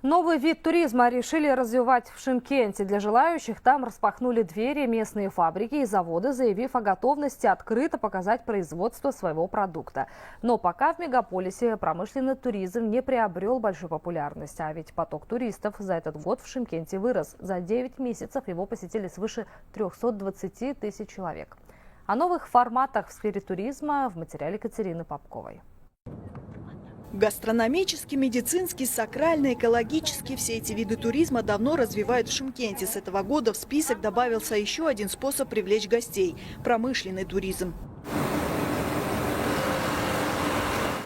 Новый вид туризма решили развивать в Шымкенте. Для желающих там распахнули двери местные фабрики и заводы, заявив о готовности открыто показать производство своего продукта. Но пока в мегаполисе промышленный туризм не приобрел большую популярность. А ведь поток туристов за этот год в Шымкенте вырос. За 9 месяцев его посетили свыше 320 тысяч человек. О новых форматах в сфере туризма в материале Катерины Попковой. Гастрономический, медицинский, сакральный, экологический – все эти виды туризма давно развивают в Шымкенте. С этого года в список добавился еще один способ привлечь гостей – промышленный туризм.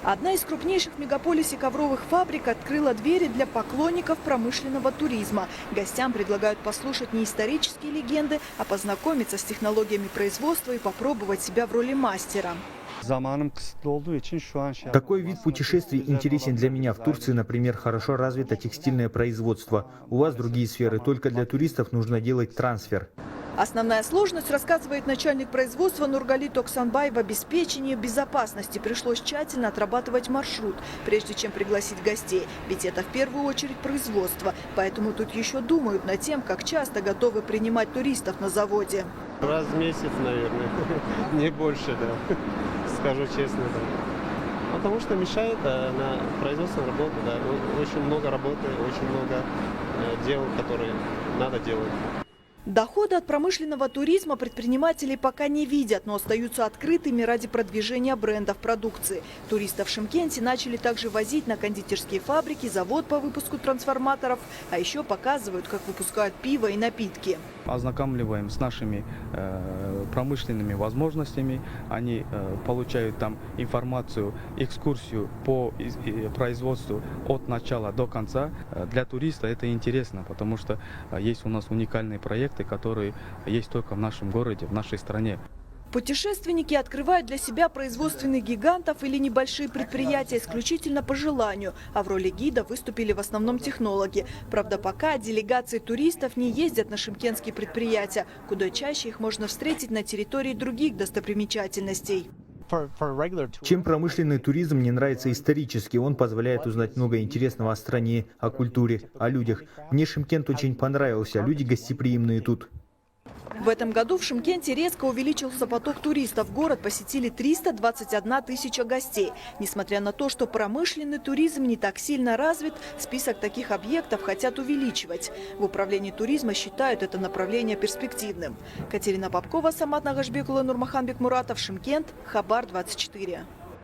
Одна из крупнейших в мегаполисе ковровых фабрик открыла двери для поклонников промышленного туризма. Гостям предлагают послушать не исторические легенды, а познакомиться с технологиями производства и попробовать себя в роли мастера. Такой вид путешествий интересен для меня. В Турции, например, хорошо развито текстильное производство. У вас другие сферы. Только для туристов нужно делать трансфер. Основная сложность, рассказывает начальник производства Нургали Токсанбай, в обеспечении безопасности. Пришлось тщательно отрабатывать маршрут, прежде чем пригласить гостей. Ведь это в первую очередь производство. Поэтому тут еще думают над тем, как часто готовы принимать туристов на заводе. Раз в месяц, наверное, не больше, да. Скажу честно, да. Потому что мешает на производственной работе, да. Очень много работы, очень много дел, которые надо делать. Доходы от промышленного туризма предприниматели пока не видят, но остаются открытыми ради продвижения брендов продукции. Туристов в Шымкенте начали также возить на кондитерские фабрики, завод по выпуску трансформаторов, а еще показывают, как выпускают пиво и напитки. Ознакомливаем с нашими промышленными возможностями. Они получают там информацию, экскурсию по производству от начала до конца. Для туриста это интересно, потому что есть у нас уникальные проекты, которые есть только в нашем городе, в нашей стране. Путешественники открывают для себя производственных гигантов или небольшие предприятия исключительно по желанию, а в роли гида выступили в основном технологи. Правда, пока делегации туристов не ездят на шымкентские предприятия, куда чаще их можно встретить на территории других достопримечательностей. Чем промышленный туризм мне нравится исторически, он позволяет узнать много интересного о стране, о культуре, о людях. Мне Шымкент очень понравился, люди гостеприимные тут. В этом году в Шымкенте резко увеличился поток туристов. Город посетили 321 тысяча гостей. Несмотря на то, что промышленный туризм не так сильно развит, список таких объектов хотят увеличивать. В управлении туризма считают это направление перспективным. Катерина Попкова, Самат Нагашбекула, Нурмахан Бекмуратов, Шымкент, Хабар 24.